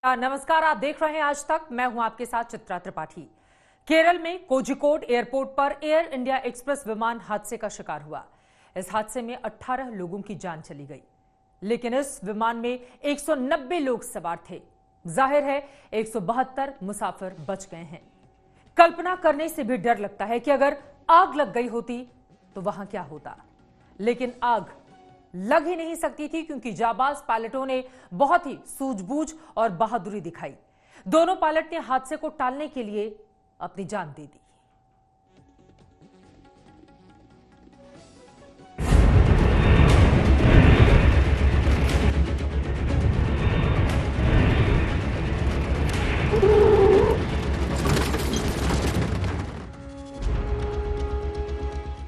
नमस्कार, आप देख रहे हैं आज तक। मैं हूं आपके साथ चित्रा त्रिपाठी। केरल में कोझिकोड एयरपोर्ट पर एयर इंडिया एक्सप्रेस विमान हादसे का शिकार हुआ। इस हादसे में 18 लोगों की जान चली गई, लेकिन इस विमान में 190 लोग सवार थे। जाहिर है 172 मुसाफिर बच गए हैं। कल्पना करने से भी डर लगता है कि अगर आग लग गई होती तो वहां क्या होता, लेकिन आग लग ही नहीं सकती थी क्योंकि जाबाज पायलटों ने बहुत ही सूझबूझ और बहादुरी दिखाई। दोनों पायलट ने हादसे को टालने के लिए अपनी जान दे दी।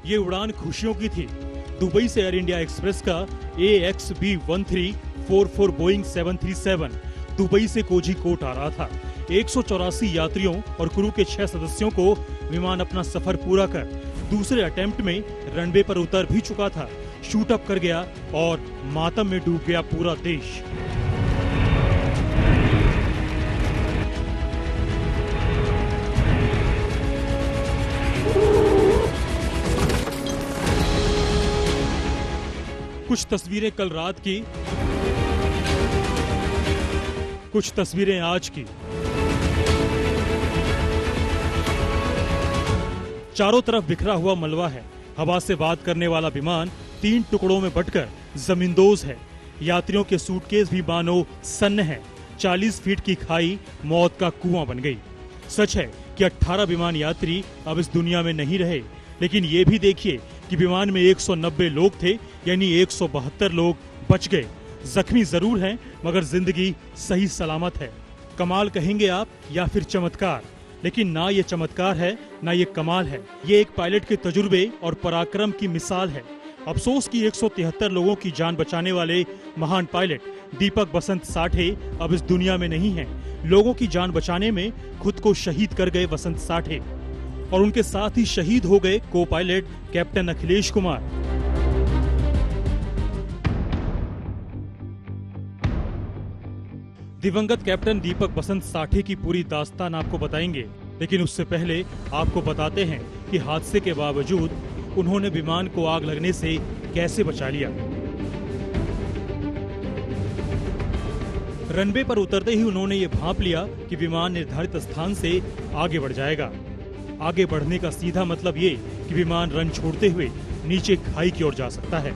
ये उड़ान खुशियों की थी। दुबई से एयर इंडिया एक्सप्रेस का AXB1344 बोइंग 737 दुबई से कोझिकोड आ रहा था। 184 यात्रियों और क्रू के 6 सदस्यों को विमान अपना सफर पूरा कर दूसरे अटेम्प्ट में रनवे पर उतर भी चुका था। शूट अप कर गया और मातम में डूब गया पूरा देश। कुछ तस्वीरें कल रात की, कुछ तस्वीरें आज की। चारों तरफ बिखरा हुआ मलबा है। हवा से बात करने वाला विमान 3 टुकड़ों में बंटकर जमींदोज है। यात्रियों के सूटकेस भी मानो सन्न है। 40 फीट की खाई मौत का कुआं बन गई। सच है कि 18 विमान यात्री अब इस दुनिया में नहीं रहे, लेकिन ये भी देखिए कि विमान में 190 लोग थे, यानी 172 लोग बच गए। जख्मी जरूर हैं, मगर जिंदगी सही सलामत है। कमाल कहेंगे आप या फिर चमत्कार, लेकिन ना ये चमत्कार है ना ये कमाल है। ये एक पायलट के तजुर्बे और पराक्रम की मिसाल है। अफसोस कि 173 लोगों की जान बचाने वाले महान पायलट दीपक बसंत साठे अब इस दुनिया में नहीं हैं। लोगों की जान बचाने में खुद को शहीद कर गए बसंत साठे, और उनके साथ ही शहीद हो गए को पायलट कैप्टन अखिलेश कुमार। दिवंगत कैप्टन दीपक बसंत साठे की पूरी दास्तान आपको बताएंगे, लेकिन उससे पहले आपको बताते हैं कि हादसे के बावजूद उन्होंने विमान को आग लगने से कैसे बचा लिया। रनवे पर उतरते ही उन्होंने ये भांप लिया कि विमान निर्धारित स्थान से आगे बढ़ जाएगा। आगे बढ़ने का सीधा मतलब ये कि विमान रन छोड़ते हुए नीचे खाई की ओर जा सकता है।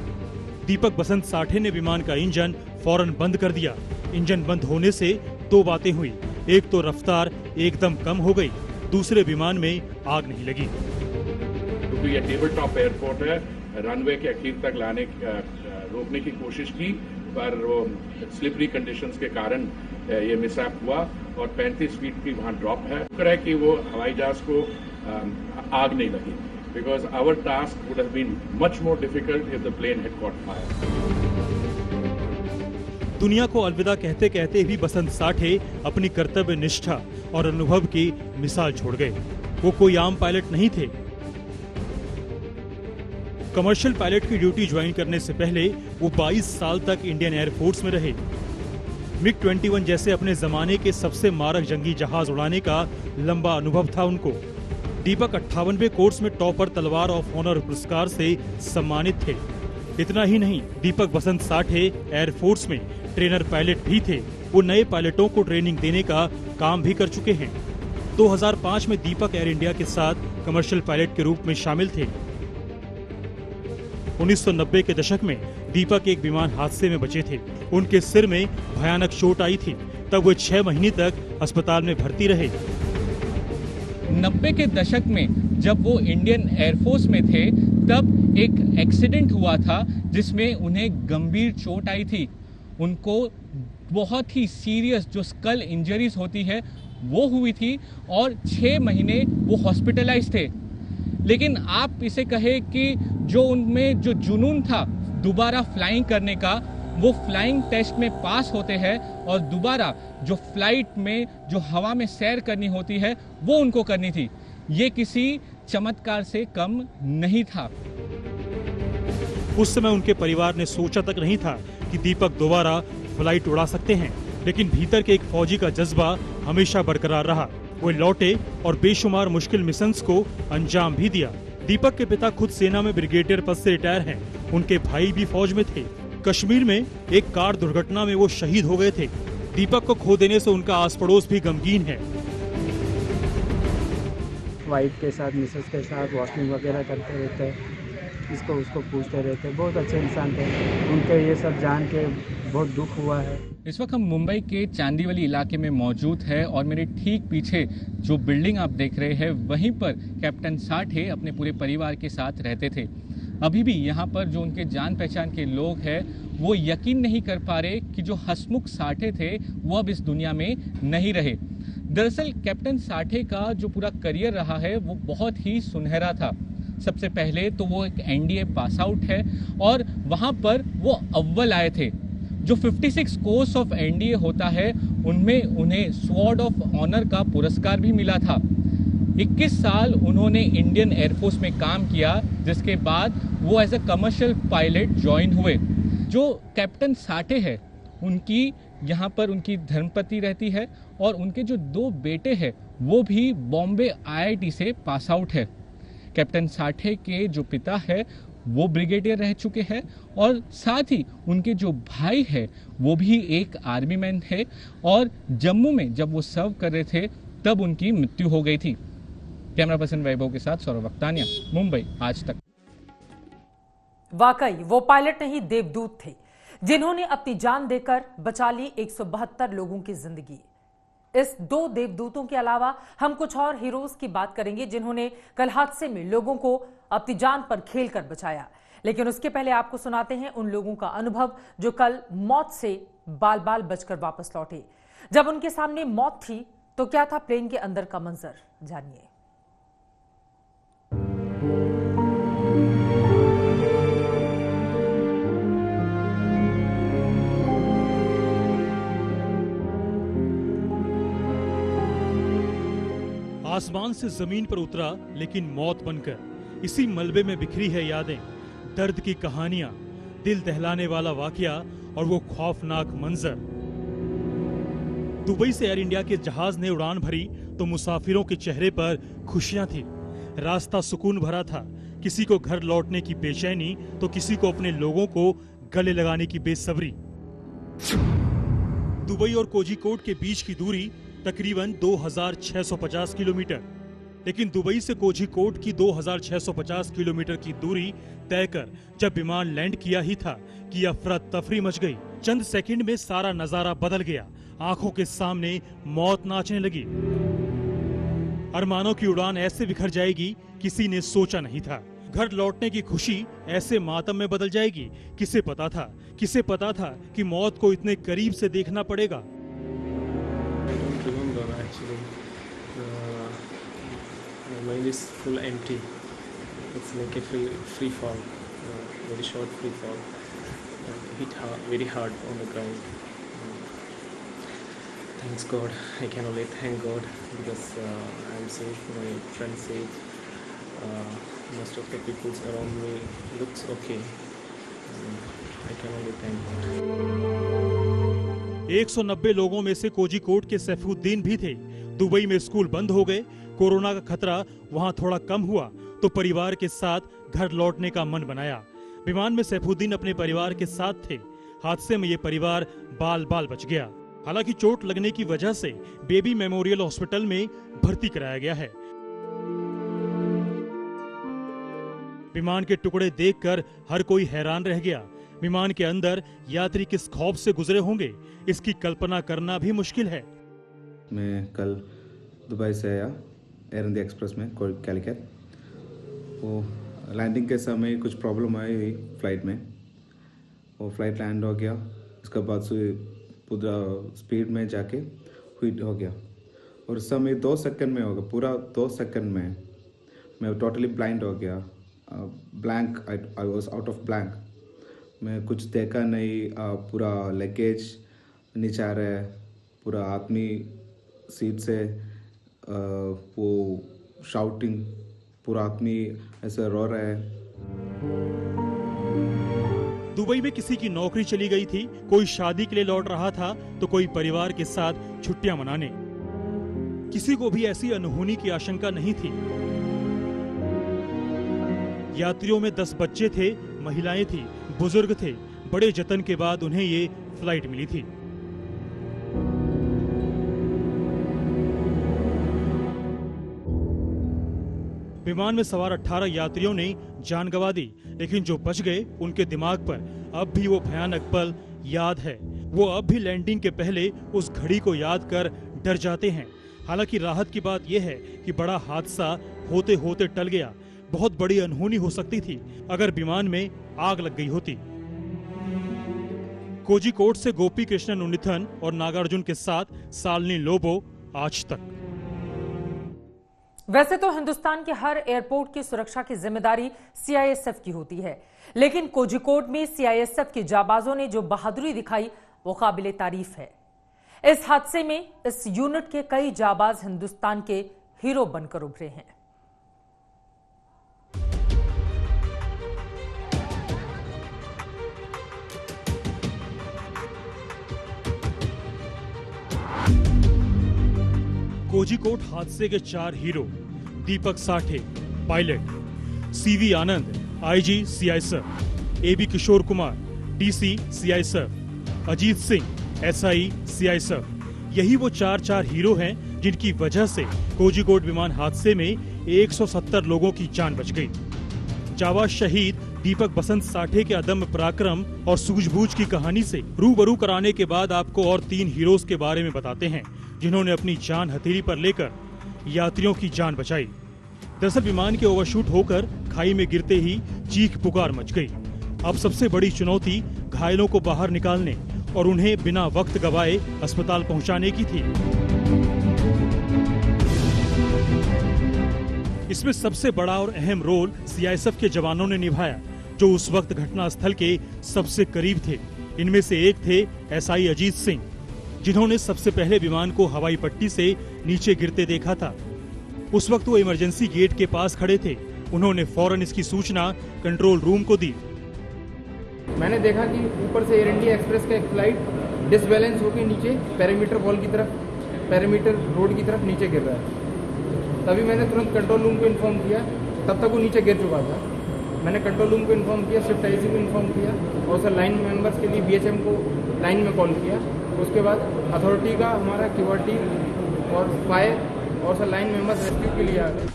दीपक बसंत साठे ने विमान का इंजन फौरन बंद कर दिया। इंजन बंद होने से 2 बातें हुई। एक तो रफ्तार एकदम कम हो गई, दूसरे विमान में आग नहीं लगी। क्योंकि ये टेबल टॉप एयरपोर्ट है, रनवे के अखीर तक रोकने की कोशिश की, पर वो स्लिपरी कंडीशंस के कारण ये मिसहैप हुआ और 35 फीट की वहाँ ड्रॉप है। शुक्र है कि वो हवाई जहाज को आग नहीं लगी, because our task would have been much more difficult if the plane had caught fire. दुनिया को अलविदा कहते कहते भी बसंत साठे अपनी कर्तव्य निष्ठा और अनुभव की मिसाल छोड़ गए। वो कोई आम पायलट नहीं थे। कमर्शियल पायलट की ड्यूटी ज्वाइन करने से पहले वो 22 साल तक इंडियन एयरफोर्स में रहे। MiG-21 जैसे अपने जमाने के सबसे मारक जंगी जहाज उड़ाने का लंबा अनुभव था उनको। दीपक 58वें कोर्स में टॉपर तलवार ऑफ ऑनर पुरस्कार से सम्मानित थे। इतना ही नहीं, दीपक बसंत साठे एयरफोर्स में ट्रेनर पायलट भी थे। वो नए पायलटों को ट्रेनिंग देने का काम भी कर चुके हैं। 2005 में दीपक एयर इंडिया के साथ कमर्शियल पायलट के रूप में शामिल थे। 1990 के दशक में दीपक एक विमान हादसे में बचे थे। उनके सिर में भयानक चोट आई थी। तब वो 6 महीने तक अस्पताल में भर्ती रहे। 90 के दशक में जब वो इंडियन एयरफोर्स में थे, तब एक एक्सीडेंट हुआ था जिसमें उन्हें गंभीर चोट आई थी। उनको बहुत ही सीरियस जो स्कल इंजरीज होती है वो हुई थी और 6 महीने वो हॉस्पिटलाइज थे। लेकिन आप इसे कहे कि जो उनमें जो जुनून था दोबारा फ्लाइंग करने का, वो फ्लाइंग टेस्ट में पास होते हैं और दोबारा जो फ्लाइट में जो हवा में सैर करनी होती है वो उनको करनी थी। ये किसी चमत्कार से कम नहीं था। उस समय उनके परिवार ने सोचा तक नहीं था कि दीपक दोबारा फ्लाइट उड़ा सकते हैं। लेकिन भीतर के एक फौजी का जज्बा हमेशा बरकरार रहा। वो लौटे और बेशुमार मुश्किल मिशंस को अंजाम भी दिया। दीपक के पिता खुद सेना में ब्रिगेडियर पद से रिटायर हैं। उनके भाई भी फौज में थे। कश्मीर में एक कार दुर्घटना में वो शहीद हो गए थे। दीपक को खो देने से उनका आस पड़ोस भी गमगीन है। वाइफ के साथ, मिसेस के साथ वॉकिंग वगैरह करते रहते हैं, इसको उसको पूछते रहते हैं। बहुत अच्छे इंसान थे। उनके ये सब जान के बहुत दुख हुआ है। इस वक्त हम मुंबई के चांदीवली इलाके में मौजूद है और मेरे ठीक पीछे जो बिल्डिंग आप देख रहे हैं वहीं पर कैप्टन साठे अपने पूरे परिवार के साथ रहते थे। अभी भी यहाँ पर जो उनके जान पहचान के लोग हैं वो यकीन नहीं कर पा रहे कि जो हसमुख साठे थे वो अब इस दुनिया में नहीं रहे। दरअसल कैप्टन साठे का जो पूरा करियर रहा है वो बहुत ही सुनहरा था। सबसे पहले तो वो एक एनडीए पास आउट है और वहाँ पर वो अव्वल आए थे। जो 56 कोर्स ऑफ एनडीए होता है उनमें उन्हें स्वॉर्ड ऑफ ऑनर का पुरस्कार भी मिला था। 21 साल उन्होंने इंडियन एयरफोर्स में काम किया, जिसके बाद वो as a commercial pilot join हुए। जो कैप्टन साठे है उनकी यहाँ पर उनकी धर्मपत्नी रहती है और उनके जो 2 बेटे हैं वो भी बॉम्बे आईआईटी से पास आउट है। कैप्टन साठे के जो पिता है वो ब्रिगेडियर रह चुके हैं और साथ ही उनके जो भाई है वो भी एक आर्मी मैन है और जम्मू में जब वो सर्व कर रहे थे तब उनकी मृत्यु हो गई थी। कैमरा पर्सन वैभव के साथ सौरभ वक्तानिया, मुंबई आज तक। वाकई वो पायलट नहीं देवदूत थे जिन्होंने अपनी जान देकर बचा ली 172 लोगों की जिंदगी। इस 2 देवदूतों के अलावा हम कुछ और हीरोज की बात करेंगे जिन्होंने कल हादसे में लोगों को अपनी जान पर खेलकर बचाया। लेकिन उसके पहले आपको सुनाते हैं उन लोगों का अनुभव जो कल मौत से बाल बाल बचकर वापस लौटे। जब उनके सामने मौत थी तो क्या था प्लेन के अंदर का मंजर, जानिए। आसमान से जमीन पर उतरा लेकिन मौत बनकर। इसी मलबे में बिखरी है यादें, दर्द की कहानियां, दिल दहलाने वाला वाकया और वो खौफनाक मंजर। दुबई से एयर इंडिया के जहाज ने उड़ान भरी तो मुसाफिरों के चेहरे पर खुशियां थी। रास्ता सुकून भरा था। किसी को घर लौटने की बेचैनी तो किसी को अपने लोगों को गले लगाने की बेसब्री। दुबई और कोझिकोड के बीच की दूरी तकरीबन 2650 किलोमीटर, लेकिन दुबई से कोझिकोड की 2650 किलोमीटर की दूरी तय कर जब विमान लैंड किया ही था कि अफरा तफरी मच गई। चंद सेकंड में सारा नजारा बदल गया। आंखों के सामने मौत नाचने लगी। अरमानों की उड़ान ऐसे बिखर जाएगी किसी ने सोचा नहीं था। घर लौटने की खुशी ऐसे मातम में बदल जाएगी, किसे पता था? किसे पता था कि मौत को इतने करीब से देखना पड़ेगा? Mind is full empty. It's like a free fall, very short free fall. Hit hard, very hard on the ground. Thanks God. I can only thank God because I'm safe, my friend's safe. Most of the people around me looks okay. I can only thank God. 190 लोगों में से कोझिकोड के सैफुद्दीन भी थे। Dubai में school बंद हो गए। कोरोना का खतरा वहां थोड़ा कम हुआ तो परिवार के साथ घर लौटने का मन बनाया। विमान में सैफुद्दीन अपने परिवार के साथ थे। हादसे में ये परिवार बाल बाल बच गया। हालांकि चोट लगने की वजह से बेबी मेमोरियल हॉस्पिटल में भर्ती कराया गया है। विमान के टुकड़े देखकर हर कोई हैरान रह गया। विमान के अंदर यात्री किस खौफ से गुजरे होंगे, इसकी कल्पना करना भी मुश्किल है। मैं कल दुबई से आया एयर इंडिया एक्सप्रेस में कैलिकट। वो लैंडिंग के समय कुछ प्रॉब्लम आई हुई फ्लाइट में। वो फ्लाइट लैंड हो गया, उसके बाद से पूरा स्पीड में जाके हिट हो गया और उस समय 2 सेकंड में हो गया। पूरा 2 सेकंड में मैं टोटली ब्लाइंड हो गया। Blank, I was out of blank. मैं कुछ देखा नहीं। पूरा लगेज नीचे आ रहा है। पूरा आदमी सीट से वो शाउटिंग, पूरा आदमी ऐसे रो रहा है। दुबई में किसी की नौकरी चली गई थी, कोई शादी के लिए लौट रहा था तो कोई परिवार के साथ छुट्टियां मनाने। किसी को भी ऐसी अनहोनी की आशंका नहीं थी। यात्रियों में 10 बच्चे थे, महिलाएं थी, बुजुर्ग थे। बड़े जतन के बाद उन्हें ये फ्लाइट मिली थी। विमान में सवार 18 यात्रियों ने जान गंवा दी, लेकिन जो बच गए उनके दिमाग पर अब भी वो भयानक पल याद है। वो अब भी लैंडिंग के पहले उस घड़ी को याद कर डर जाते हैं। हालांकि राहत की बात यह है कि बड़ा हादसा होते होते टल गया। बहुत बड़ी अनहोनी हो सकती थी अगर विमान में आग लग गई होती। कोझिकोड से गोपी कृष्णन उन्नीथन और नागार्जुन के साथ शालिनी लोबो, आज तक। वैसे तो हिंदुस्तान के हर एयरपोर्ट की सुरक्षा की जिम्मेदारी सीआईएसएफ की होती है, लेकिन कोझिकोड में सीआईएसएफ के जाबाजों ने जो बहादुरी दिखाई वो काबिले तारीफ है। इस हादसे में इस यूनिट के कई जाबाज हिंदुस्तान के हीरो बनकर उभरे हैं। कोझिकोड हादसे के 4 hero Deepak Sathe pilot, CV Anand IG CISF, AB Kishore Kumar DC CISF, Ajit Singh SI CISF, यही वो 4 हीरो हैं जिनकी वजह से कोझिकोड विमान हादसे में 170 लोगों की जान बच गई। जाबाज शहीद दीपक बसंत साठे के अदम्य पराक्रम और सूझबूझ की कहानी से रूबरू कराने के बाद आपको और 3 हीरोज के बारे में बताते हैं जिन्होंने अपनी जान हथेली पर लेकर यात्रियों की जान बचाई। दरअसल विमान के ओवरशूट होकर खाई में गिरते ही चीख पुकार मच गई। अब सबसे बड़ी चुनौती घायलों को बाहर निकालने और उन्हें बिना वक्त गवाए अस्पताल पहुंचाने की थी। इसमें सबसे बड़ा और अहम रोल सीआईएसएफ के जवानों ने निभाया, जो उस वक्त घटनास्थल के सबसे करीब थे। इनमें से एक थे एसआई अजीत सिंह, जिन्होंने सबसे पहले विमान को हवाई पट्टी से नीचे गिरते देखा था। उस वक्त वो इमरजेंसी गेट के पास खड़े थे। उन्होंने फौरन इसकी सूचना कंट्रोल रूम को दी। मैंने देखा कि ऊपर से एयर इंडिया एक्सप्रेस का एक फ्लाइट डिसबैलेंस होकर नीचे पैरामीटर वॉल की तरफ, पैरामीटर रोड की तरफ नीचे गिर रहा है। तभी मैंने तुरंत कंट्रोल रूम को इन्फॉर्म किया। तब तक वो नीचे गिर चुका था। मैंने कंट्रोल रूम को इन्फॉर्म किया, शिफ्ट आईसी को इन्फॉर्म किया और सर लाइन मेंबर्स के लिए बीएचएम को लाइन में कॉल किया। उसके बाद अथॉरिटी का हमारा क्यूआरटी और फायर और सर लाइन मेंबर्स रेस्क्यू के लिए आ गए।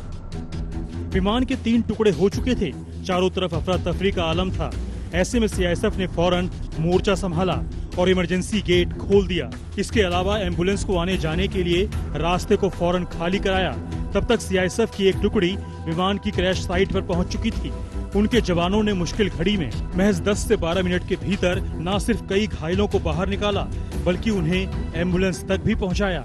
विमान के 3 टुकड़े हो चुके थे। चारों तरफ अफरा तफरी का आलम था। ऐसे में सीआईएसएफ ने फौरन मोर्चा संभाला और इमरजेंसी गेट खोल दिया। इसके अलावा एम्बुलेंस को आने जाने के लिए रास्ते को फौरन खाली कराया। तब तक सीआईएसएफ की एक टुकड़ी विमान की क्रैश साइट पर पहुंच चुकी थी। उनके जवानों ने मुश्किल घड़ी में महज 10 से 12 मिनट के भीतर न सिर्फ कई घायलों को बाहर निकाला, बल्कि उन्हें एम्बुलेंस तक भी पहुंचाया।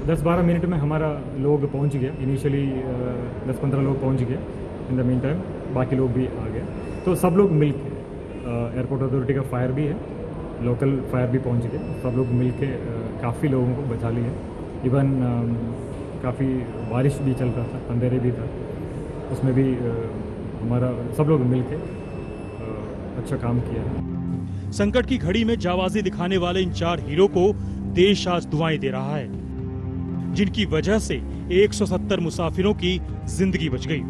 10-12 मिनट में हमारा लोग पहुंच गया। इनिशियली 10-15 लोग पहुंच गए। इन द मीन टाइम बाकी लोग भी आ गए। तो सब लोग मिल के, एयरपोर्ट अथॉरिटी का फायर भी है, लोकल फायर भी पहुंच गए। सब लोग मिल के काफ़ी लोगों को बचा लिए। इवन काफ़ी बारिश भी चल रहा था, अंधेरे भी था, उसमें भी हमारा सब लोग मिल के अच्छा काम किया। संकट की घड़ी में जाबाजी दिखाने वाले इन 4 हीरो को देश आज दुआएं दे रहा है, जिनकी वजह से 170 मुसाफिरों की जिंदगी बच गई।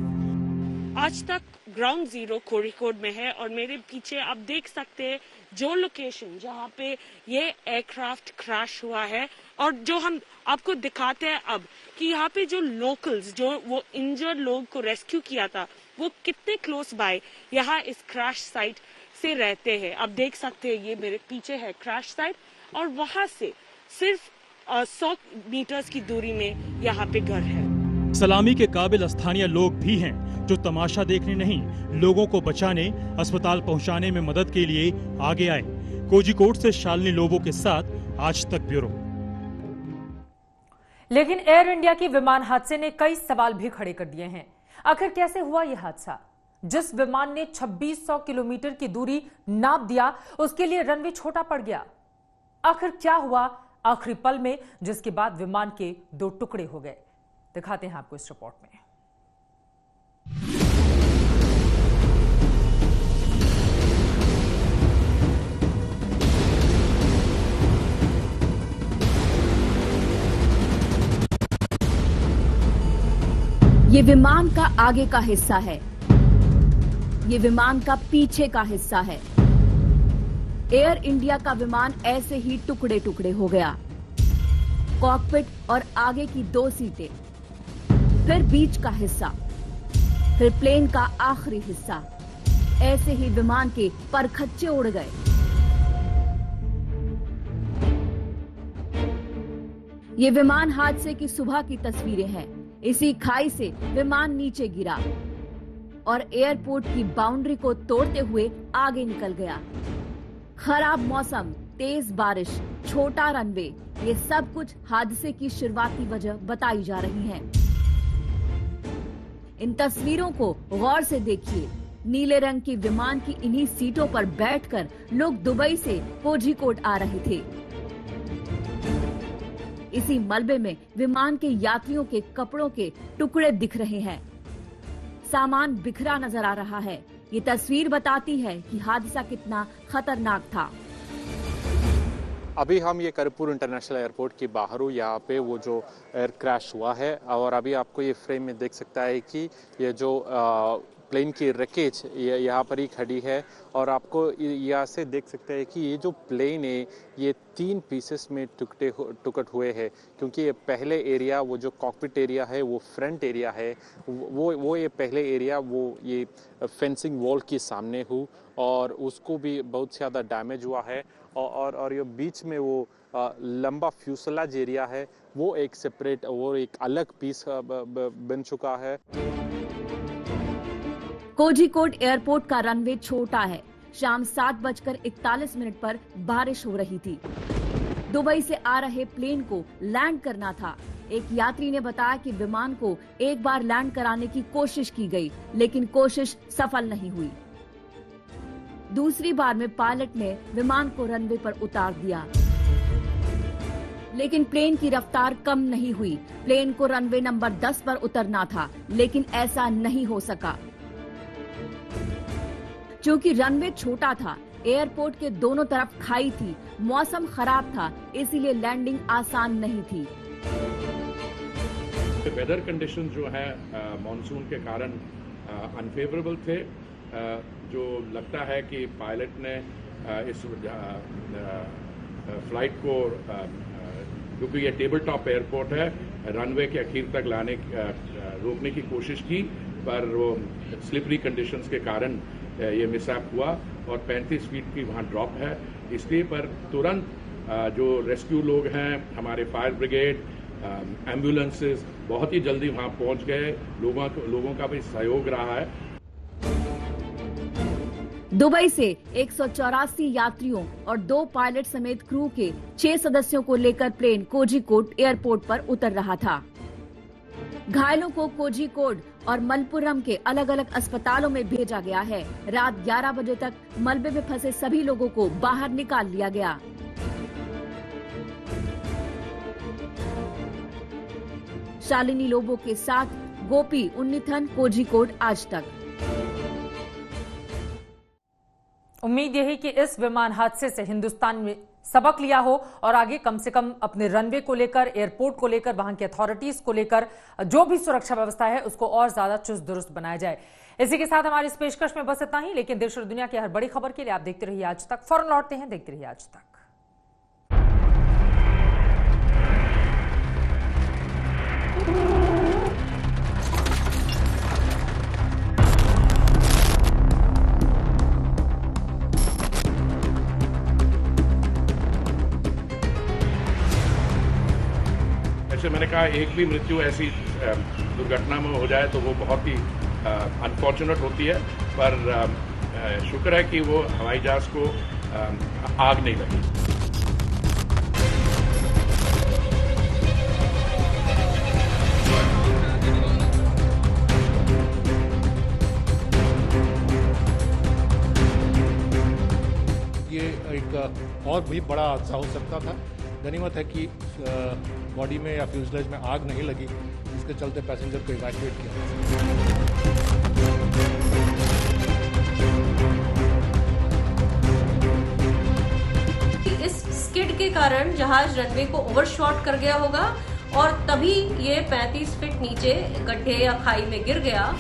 आज तक ग्राउंड जीरो कोझिकोड में है और मेरे पीछे आप देख सकते हैं जो लोकेशन जहाँ पे ये एयरक्राफ्ट क्रैश हुआ है, और जो हम आपको दिखाते हैं अब कि यहाँ पे जो लोकल्स, जो वो इंजर्ड लोग को रेस्क्यू किया था, वो कितने क्लोज बाय यहाँ इस क्रैश साइट से रहते हैं। आप देख सकते हैं ये मेरे पीछे है क्रैश साइट और वहां से सिर्फ 100 मीटर्स की दूरी में यहाँ पे घर है। सलामी के काबिल स्थानीय लोग भी हैं जो तमाशा देखने नहीं, लोगों को बचाने, अस्पताल पहुंचाने में मदद के लिए आगे आए। कोझिकोड से शालिनी लोबो के साथ आज तक ब्यूरो। लेकिन एयर इंडिया की विमान हादसे ने कई सवाल भी खड़े कर दिए हैं। आखिर कैसे हुआ यह हादसा? जिस विमान ने 2600 किलोमीटर की दूरी नाप दिया, उसके लिए रनवे छोटा पड़ गया। आखिर क्या हुआ आखिरी पल में, जिसके बाद विमान के 2 टुकड़े हो गए? दिखाते हैं आपको इस रिपोर्ट में। ये विमान का आगे का हिस्सा है, ये विमान का पीछे का हिस्सा है। एयर इंडिया का विमान ऐसे ही टुकड़े टुकड़े हो गया। कॉकपिट और आगे की 2 सीटें, फिर बीच का हिस्सा, फिर प्लेन का आखिरी हिस्सा, ऐसे ही विमान के परखच्चे उड़ गए। ये विमान हादसे की सुबह की तस्वीरें हैं। इसी खाई से विमान नीचे गिरा और एयरपोर्ट की बाउंड्री को तोड़ते हुए आगे निकल गया। खराब मौसम, तेज बारिश, छोटा रनवे, ये सब कुछ हादसे की शुरुआती वजह बताई जा रही हैं। इन तस्वीरों को गौर से देखिए। नीले रंग की विमान की इन्हीं सीटों पर बैठकर लोग दुबई से कोझीकोड आ रहे थे। इसी मलबे में विमान के यात्रियों के कपड़ों के टुकड़े दिख रहे हैं। सामान बिखरा नजर आ रहा है। ये तस्वीर बताती है कि हादसा कितना खतरनाक था। अभी हम ये करपुर इंटरनेशनल एयरपोर्ट के बाहर हूँ। यहाँ पे वो जो एयर क्रैश हुआ है और अभी आपको ये फ्रेम में देख सकता है कि ये जो प्लेन की रकेज यहाँ पर ही खड़ी है और आपको यहाँ से देख सकते हैं कि ये जो प्लेन है ये 3 पीसेस में टुकड़ हुए हैं, क्योंकि ये पहले एरिया वो जो कॉकपिट एरिया है वो फ्रंट एरिया है, वो ये पहले एरिया वो ये फेंसिंग वॉल के सामने हो और उसको भी बहुत ज़्यादा डैमेज हुआ है और ये बीच में वो लंबा फ्यूसलाज एरिया है वो एक सेपरेट वो एक अलग पीस बन चुका है। कोझीकोड एयरपोर्ट का रनवे छोटा है। शाम 7:41 पर बारिश हो रही थी। दुबई से आ रहे प्लेन को लैंड करना था। एक यात्री ने बताया कि विमान को एक बार लैंड कराने की कोशिश की गई, लेकिन कोशिश सफल नहीं हुई। दूसरी बार में पायलट ने विमान को रनवे पर उतार दिया, लेकिन प्लेन की रफ्तार कम नहीं हुई। प्लेन को रनवे नंबर 10 पर उतरना था, लेकिन ऐसा नहीं हो सका। क्योंकि रनवे छोटा था, एयरपोर्ट के दोनों तरफ खाई थी, मौसम खराब था, इसीलिए लैंडिंग आसान नहीं थी। वेदर कंडीशन जो है मॉनसून के कारण अनफेवरेबल थे। जो लगता है कि पायलट ने इस फ्लाइट को, क्योंकि ये टेबल टॉप एयरपोर्ट है, रनवे के आखिर तक रोकने की कोशिश की, पर वो स्लिपरी कंडीशंस के कारण ये मिसहैप हुआ और 35 फीट की वहाँ ड्रॉप है। इसलिए पर तुरंत जो रेस्क्यू लोग हैं, हमारे फायर ब्रिगेड, एम्बुलेंसेस बहुत ही जल्दी वहाँ पहुँच गए। लोगों का भी सहयोग रहा है। दुबई से 184 यात्रियों और 2 पायलट समेत क्रू के 6 सदस्यों को लेकर प्लेन कोझीकोड एयरपोर्ट पर उतर रहा था। घायलों को कोझीकोड और मलप्पुरम के अलग अलग अस्पतालों में भेजा गया है। रात 11 बजे तक मलबे में फंसे सभी लोगों को बाहर निकाल लिया गया। शालिनी लोबो के साथ गोपी उन्नीथन, कोझीकोड आज तक। उम्मीद यही कि इस विमान हादसे से हिंदुस्तान में सबक लिया हो और आगे कम से कम अपने रनवे को लेकर, एयरपोर्ट को लेकर, वहां की अथॉरिटीज को लेकर जो भी सुरक्षा व्यवस्था है उसको और ज्यादा चुस्त दुरुस्त बनाया जाए। इसी के साथ हमारी इस पेशकश में बस इतना ही, लेकिन देश और दुनिया की हर बड़ी खबर के लिए आप देखते रहिए आज तक। फौरन लौटते हैं, देखते रहिए आज तक। मैंने कहा एक भी मृत्यु ऐसी दुर्घटना में हो जाए तो वो बहुत ही अनफॉर्चुनेट होती है, पर शुक्र है कि वो हवाई जहाज को आग नहीं लगी। ये एक और भी बड़ा हादसा हो सकता था। गनीमत है कि बॉडी में या फ्यूजलेज में आग नहीं लगी, जिसके चलते पैसेंजर को इवैक्यूएट किया। इस स्किड के कारण जहाज रनवे को ओवरशॉट कर गया होगा और तभी ये 35 फीट नीचे गड्ढे या खाई में गिर गया।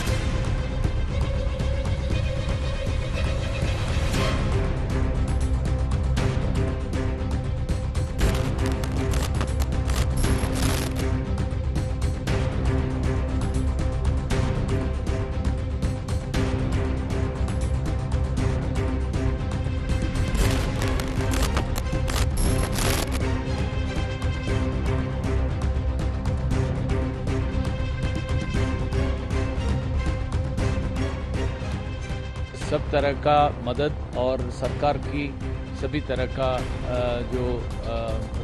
सब तरह का मदद और सरकार की सभी तरह का जो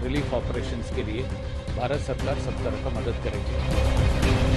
रिलीफ ऑपरेशंस के लिए भारत सरकार सब तरह का मदद करेगी।